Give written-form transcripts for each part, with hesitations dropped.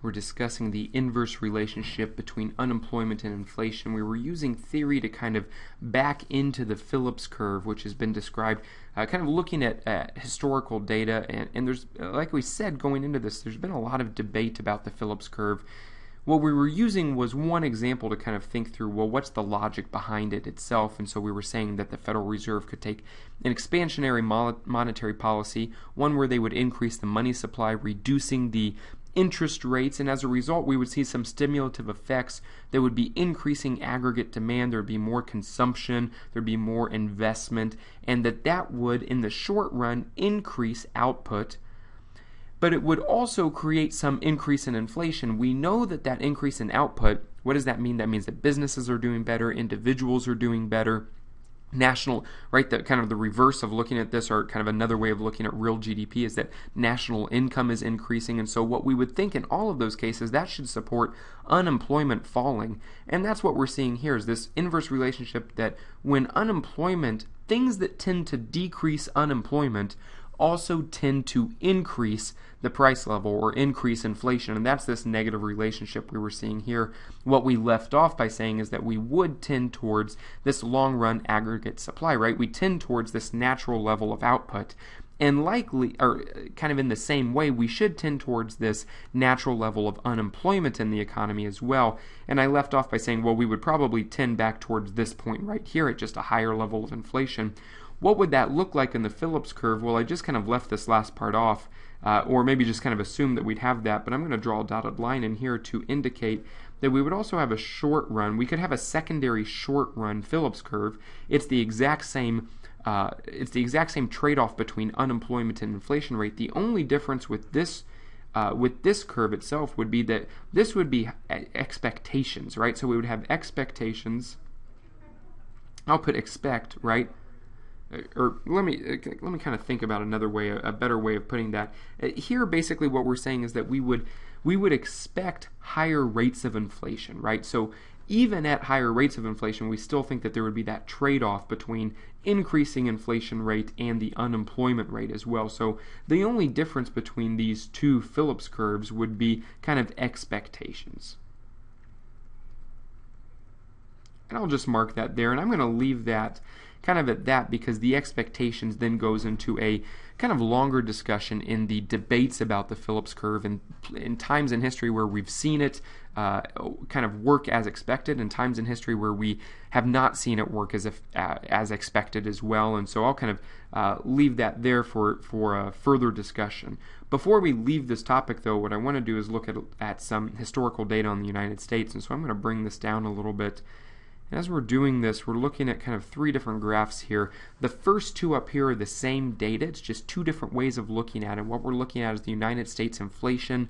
We're discussing the inverse relationship between unemployment and inflation. We were using theory to kind of back into the Phillips curve, which has been described, kind of looking at historical data. And there's, like we said going into this, there's been a lot of debate about the Phillips curve. What we were using was one example to kind of think through, well, what's the logic behind it itself? And so we were saying that the Federal Reserve could take an expansionary monetary policy, one where they would increase the money supply, reducing the interest rates, and as a result we would see some stimulative effects that would be increasing aggregate demand. There would be more consumption, there would be more investment, and that would in the short run increase output, but it would also create some increase in inflation. We know that increase in output, what does that mean? That means that businesses are doing better, individuals are doing better. National, right, the kind of the reverse of looking at this, or kind of another way of looking at real GDP, is that national income is increasing. And so what we would think in all of those cases, that should support unemployment falling. And that's what we're seeing here, is this inverse relationship that when unemployment, things that tend to decrease unemployment also tend to increase the price level or increase inflation, and that's this negative relationship we were seeing here. What we left off by saying is that we would tend towards this long-run aggregate supply, right? We tend towards this natural level of output, and likely, or kind of in the same way, we should tend towards this natural level of unemployment in the economy as well. And I left off by saying, well, we would probably tend back towards this point right here at just a higher level of inflation. What would that look like in the Phillips curve? Well, I just kind of left this last part off, or maybe just kind of assume that we'd have that, but I'm going to draw a dotted line in here to indicate that we would also have a short run. We could have a secondary short run Phillips curve. It's the exact same trade-off between unemployment and inflation rate. The only difference with this curve itself would be that this would be expectations, right? So we would have expectations. I'll put expect, right? Or let me kind of think about another way, a better way of putting that. Here, basically, what we're saying is that we would expect higher rates of inflation, right? So even at higher rates of inflation, we still think that there would be that trade-off between increasing inflation rate and the unemployment rate as well. So the only difference between these two Phillips curves would be kind of expectations. And I'll just mark that there, and I'm going to leave that kind of at that, because the expectations then goes into a kind of longer discussion in the debates about the Phillips curve, and in times in history where we've seen it kind of work as expected, and times in history where we have not seen it work as expected as well. And so I'll kind of leave that there for further discussion. Before we leave this topic, though, what I want to do is look at some historical data on the United States, and so I'm going to bring this down a little bit. As we're doing this, we're looking at kind of three different graphs here. The first two up here are the same data. It's just two different ways of looking at it. What we're looking at is the United States inflation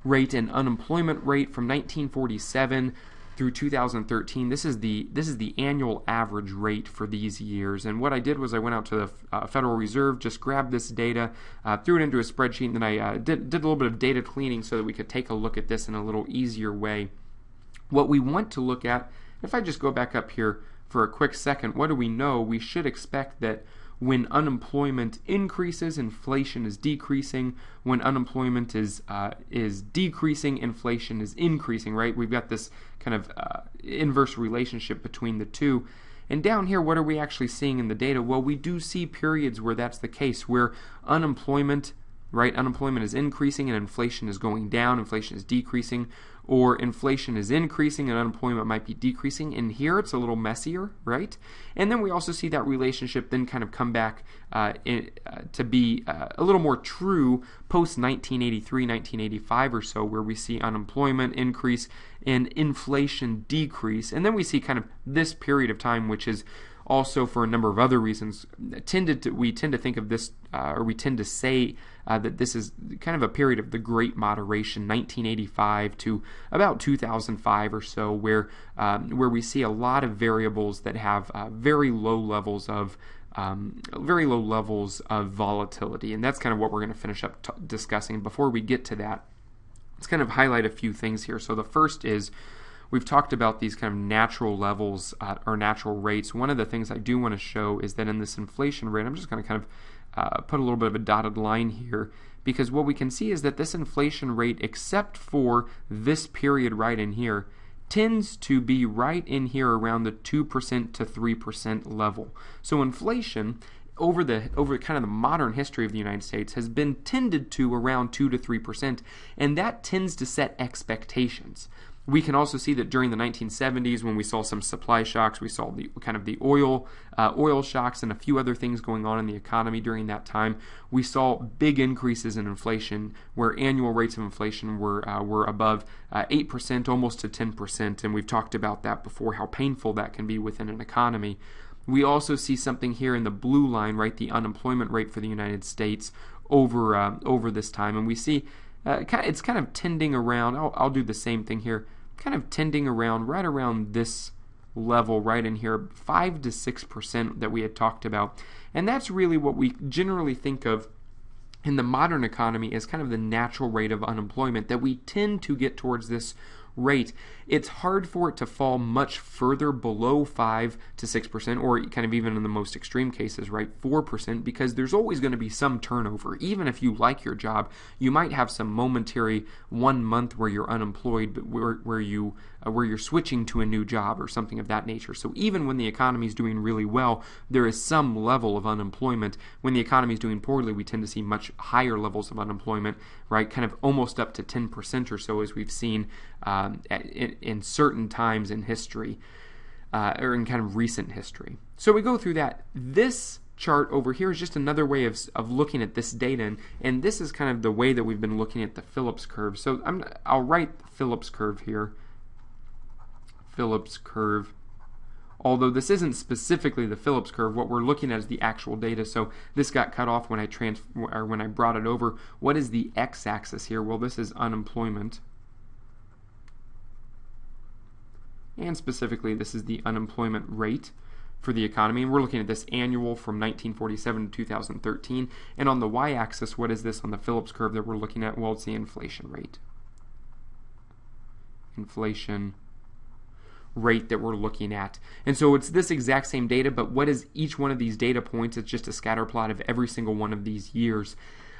rate and unemployment rate from 1947 through 2013. This is the annual average rate for these years. And what I did was I went out to the Federal Reserve, just grabbed this data, threw it into a spreadsheet, and then I did a little bit of data cleaning so that we could take a look at this in a little easier way. What we want to look at, if I just go back up here for a quick second, what do we know? We should expect that when unemployment increases, inflation is decreasing. When unemployment is decreasing, inflation is increasing, right? We've got this kind of inverse relationship between the two. And down here, what are we actually seeing in the data? Well, we do see periods where that's the case, where unemployment is increasing and inflation is going down, inflation is decreasing, or inflation is increasing and unemployment might be decreasing. And here it's a little messier, right? And then we also see that relationship then kind of come back to be a little more true post 1983, 1985 or so, where we see unemployment increase and inflation decrease. And then we see kind of this period of time, which is also, for a number of other reasons, we tend to think of this, or we tend to say that this is kind of a period of the Great Moderation, 1985 to about 2005 or so, where we see a lot of variables that have very low levels of volatility, and that's kind of what we're going to finish up discussing. Before we get to that, let's kind of highlight a few things here. So the first is, we've talked about these kind of natural levels or natural rates. One of the things I do want to show is that in this inflation rate, I'm just going to kind put a little bit of a dotted line here, because what we can see is that this inflation rate, except for this period right in here, tends to be right in here around the 2% to 3% level. So inflation over kind of the modern history of the United States has been tended to around 2 to 3%, and that tends to set expectations. We can also see that during the 1970s, when we saw some supply shocks, we saw the kind of the oil shocks and a few other things going on in the economy during that time. We saw big increases in inflation, where annual rates of inflation were above 8%, almost to 10%, and we've talked about that before, how painful that can be within an economy. We also see something here in the blue line, right, the unemployment rate for the United States over this time, and we see it's kind of tending around. I'll do the same thing here. Kind of tending around right around this level right in here, 5 to 6% that we had talked about. And that's really what we generally think of in the modern economy as kind of the natural rate of unemployment, that we tend to get towards this rate. It's hard for it to fall much further below 5 to 6%, or kind of even in the most extreme cases, right, 4%, because there's always going to be some turnover. Even if you like your job, you might have some momentary 1 month where you're unemployed, but where you're switching to a new job or something of that nature. So even when the economy is doing really well, there is some level of unemployment. When the economy is doing poorly, we tend to see much higher levels of unemployment, right, kind of almost up to 10% or so, as we've seen in certain times in history, or in kind of recent history. So we go through that. This chart over here is just another way of looking at this data, and this is kind of the way that we've been looking at the Phillips curve. So I'll write Phillips curve here. Phillips curve. Although this isn't specifically the Phillips curve, what we're looking at is the actual data. So this got cut off when I brought it over. What is the x-axis here? Well, this is unemployment. And specifically, this is the unemployment rate for the economy. And we're looking at this annual from 1947 to 2013. And on the y-axis, what is this on the Phillips curve that we're looking at? Well, it's the inflation rate. Inflation rate that we're looking at. And so it's this exact same data, but what is each one of these data points? It's just a scatter plot of every single one of these years.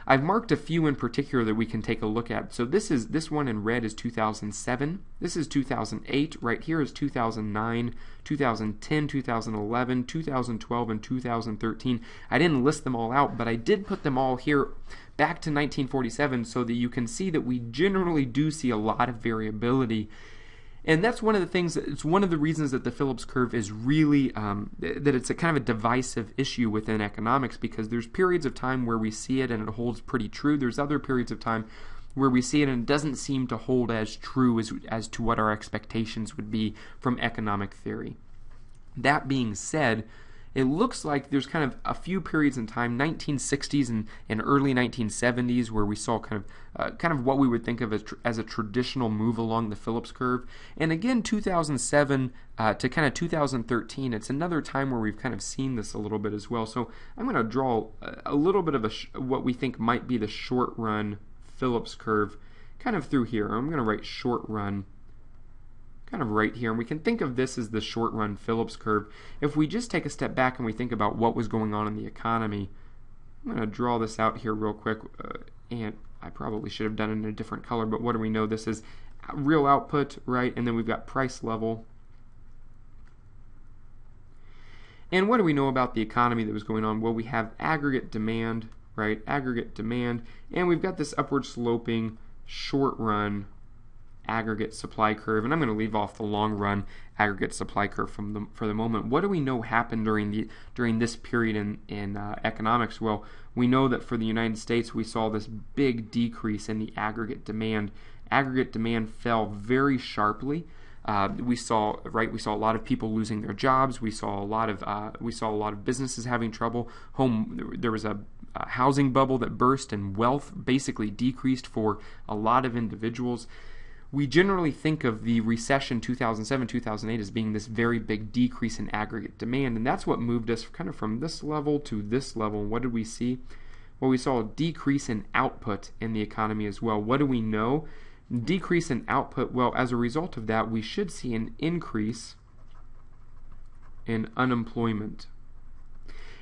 I've marked a few in particular that we can take a look at. So this one in red is 2007. This is 2008. Right here is 2009, 2010, 2011, 2012, and 2013. I didn't list them all out, but I did put them all here back to 1947 so that you can see that we generally do see a lot of variability. And that's one of the things, it's one of the reasons that the Phillips curve is really, that it's a kind of a divisive issue within economics, because there's periods of time where we see it and it holds pretty true. There's other periods of time where we see it and it doesn't seem to hold as true as to what our expectations would be from economic theory. That being said, it looks like there's kind of a few periods in time, 1960s and early 1970s, where we saw kind of what we would think of as a traditional move along the Phillips curve. And again, 2007 to kind of 2013, it's another time where we've kind of seen this a little bit as well. So I'm going to draw a little bit of what we think might be the short run Phillips curve kind of through here. I'm going to write short run kind of right here, and we can think of this as the short run Phillips curve. If we just take a step back and we think about what was going on in the economy, I'm going to draw this out here real quick, and I probably should have done it in a different color, but what do we know? This is real output, right? And then we've got price level. And what do we know about the economy that was going on? Well, we have aggregate demand, right? Aggregate demand, and we've got this upward sloping short run aggregate supply curve, and I'm going to leave off the long run aggregate supply curve for the moment. What do we know happened during this period in economics? Well, we know that for the United States we saw this big decrease in the aggregate demand. Aggregate demand fell very sharply. We saw a lot of people losing their jobs. We saw a lot of businesses having trouble. There was a housing bubble that burst, and wealth basically decreased for a lot of individuals. We generally think of the recession 2007-2008 as being this very big decrease in aggregate demand, and that's what moved us kind of from this level to this level. And what did we see? Well, we saw a decrease in output in the economy as well. What do we know? Decrease in output, well, as a result of that, we should see an increase in unemployment.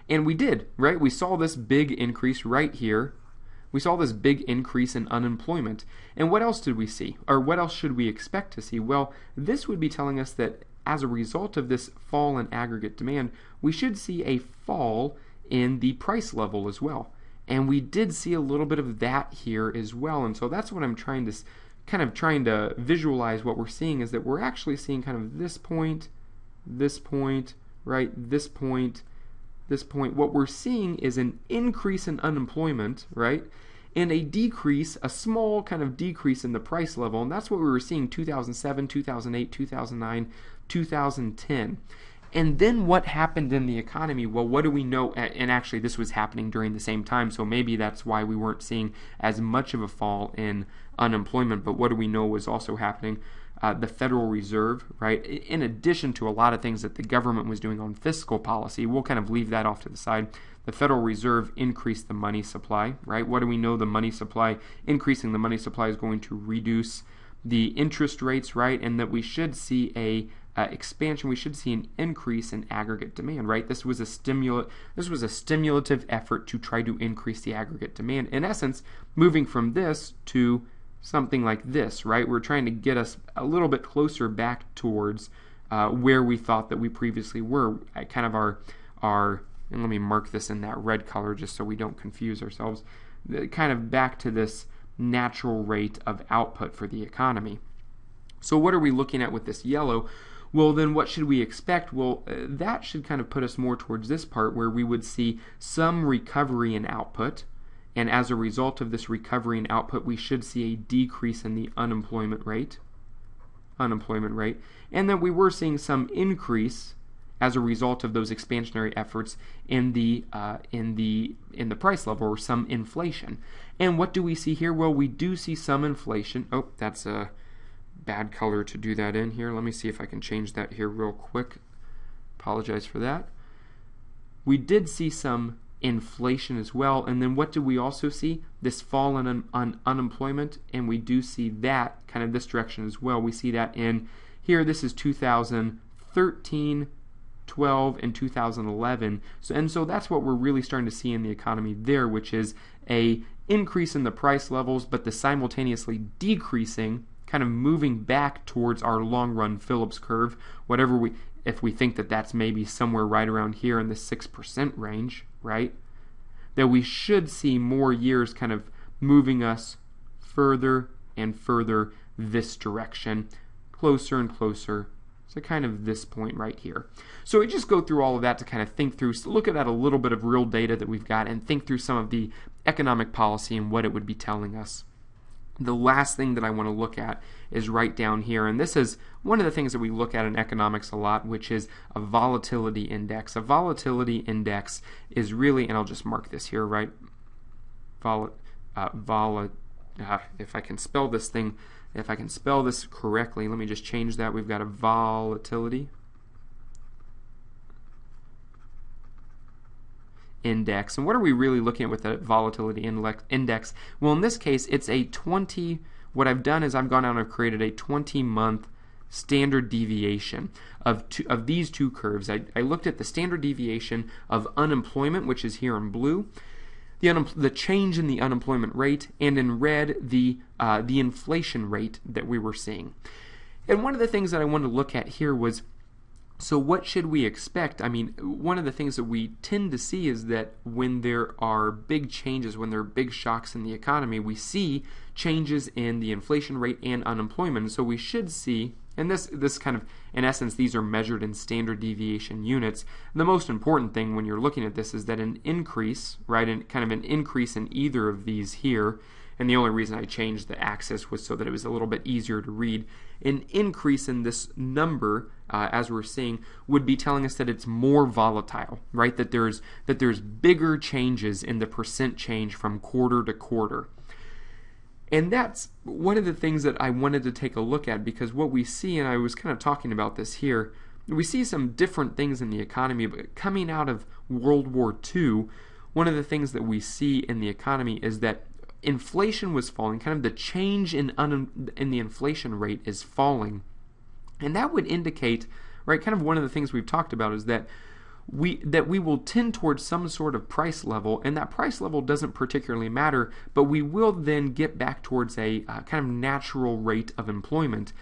And we did, right? We saw this big increase right here. We saw this big increase in unemployment. And what else did we see? Or what else should we expect to see? Well, this would be telling us that as a result of this fall in aggregate demand, we should see a fall in the price level as well. And we did see a little bit of that here as well. And so that's what I'm trying to visualize. What we're seeing is that we're actually seeing kind of this point, right, this point. What we're seeing is an increase in unemployment, right, and a small kind of decrease in the price level. And that's what we were seeing 2007, 2008, 2009, 2010. And then what happened in the economy? Well, what do we know? And actually, this was happening during the same time, so maybe that's why we weren't seeing as much of a fall in unemployment. But what do we know was also happening? The Federal Reserve, right, in addition to a lot of things that the government was doing on fiscal policy, we'll kind of leave that off to the side. The Federal Reserve increased the money supply, right? What do we know? The money supply, increasing the money supply is going to reduce the interest rates, right? And that we should see a expansion. We should see an increase in aggregate demand, right? This was a stimulative effort to try to increase the aggregate demand. In essence, moving from this to something like this, right? We're trying to get us a little bit closer back towards where we thought that we previously were. Kind of our, and let me mark this in that red color just so we don't confuse ourselves, kind of back to this natural rate of output for the economy. So what are we looking at with this yellow? Well, then what should we expect? Well, that should kind of put us more towards this part where we would see some recovery in output. And as a result of this recovery in output, we should see a decrease in the unemployment rate. And then we were seeing some increase as a result of those expansionary efforts in the price level, or some inflation. And what do we see here? Well, we do see some inflation. Oh, that's a bad color to do that in here. Let me see if I can change that here real quick. Apologize for that. We did see some inflation as well. And then what do we also see? This fall in unemployment, and we do see that kind of this direction as well. We see that in here. This is 2013, 12, and 2011. So that's what we're really starting to see in the economy there, which is a increase in the price levels, but the simultaneously decreasing, kind of moving back towards our long-run Phillips curve, if we think that that's maybe somewhere right around here in the 6% range, right? That we should see more years kind of moving us further and further this direction, closer and closer to kind of this point right here. So we just go through all of that to kind of think through, look at that a little bit of real data that we've got, and think through some of the economic policy and what it would be telling us. The last thing that I want to look at is right down here, and this is one of the things that we look at in economics a lot, which is a volatility index. A volatility index is really, and I'll just mark this here, right? If I can spell this thing, if I can spell this correctly, let me just change that. We've got a volatility index. And what are we really looking at with the volatility index? Well, in this case, it's a 20, what I've done is I've gone out and I've created a 20-month standard deviation of these two curves. I looked at the standard deviation of unemployment, which is here in blue, the change in the unemployment rate, and in red, the inflation rate that we were seeing. And one of the things that I wanted to look at here was, so what should we expect? I mean, one of the things that we tend to see is that when there are big changes, when there are big shocks in the economy, we see changes in the inflation rate and unemployment. So we should see, and this kind of, in essence, these are measured in standard deviation units. The most important thing when you're looking at this is that an increase, right, and kind of an increase in either of these here, and the only reason I changed the axis was so that it was a little bit easier to read. An increase in this number, as we're seeing, would be telling us that it's more volatile, right? That there's bigger changes in the percent change from quarter to quarter. And that's one of the things that I wanted to take a look at, because what we see, and I was kind of talking about this here, we see some different things in the economy, but coming out of World War II, one of the things that we see in the economy is that inflation was falling, kind of the change in the inflation rate is falling. And that would indicate, right, kind of one of the things we've talked about is that we will tend towards some sort of price level, and that price level doesn't particularly matter, but we will then get back towards a kind of natural rate of employment.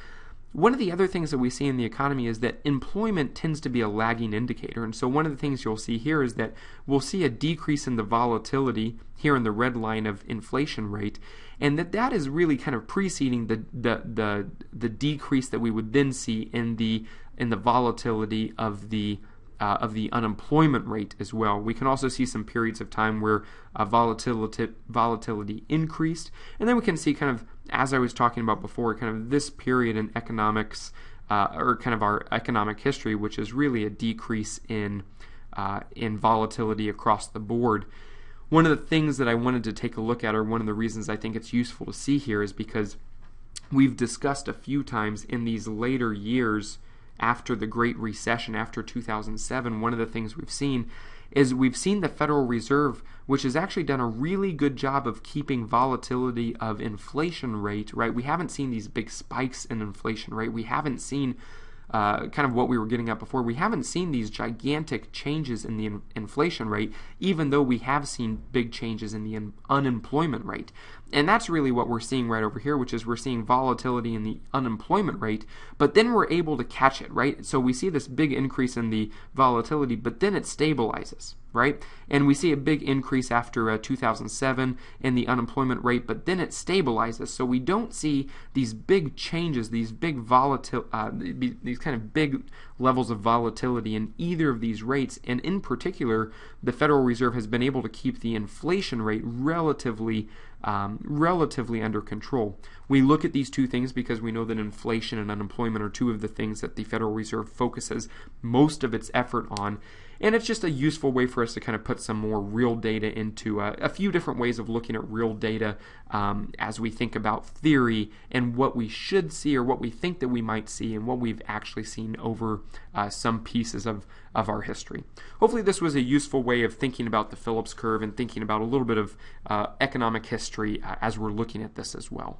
One of the other things that we see in the economy is that employment tends to be a lagging indicator, and so one of the things you'll see here is that we'll see a decrease in the volatility here in the red line of inflation rate, and that is really kind of preceding the decrease that we would then see in the volatility of the unemployment rate as well. We can also see some periods of time where volatility increased, and then we can see kind of, as I was talking about before, kind of this period in economics, or kind of our economic history, which is really a decrease in volatility across the board. One of the things that I wanted to take a look at, or one of the reasons I think it's useful to see here, is because we've discussed a few times in these later years after the Great Recession, after 2007, one of the things we've seen is we've seen the Federal Reserve, which has actually done a really good job of keeping volatility of inflation rate, right? We haven't seen these big spikes in inflation rate. We haven't seen kind of what we were getting at before. We haven't seen these gigantic changes in the inflation rate, even though we have seen big changes in the unemployment rate. And that's really what we're seeing right over here, which is we're seeing volatility in the unemployment rate, but then we're able to catch it, right? So we see this big increase in the volatility, but then it stabilizes, right? And we see a big increase after 2007 in the unemployment rate, but then it stabilizes. So we don't see these big changes, these big these kind of big levels of volatility in either of these rates. And in particular, the Federal Reserve has been able to keep the inflation rate relatively under control. We look at these two things because we know that inflation and unemployment are two of the things that the Federal Reserve focuses most of its effort on. And it's just a useful way for us to kind of put some more real data into a few different ways of looking at real data as we think about theory and what we should see, or what we think that we might see, and what we've actually seen over some pieces of our history. Hopefully this was a useful way of thinking about the Phillips curve and thinking about a little bit of economic history as we're looking at this as well.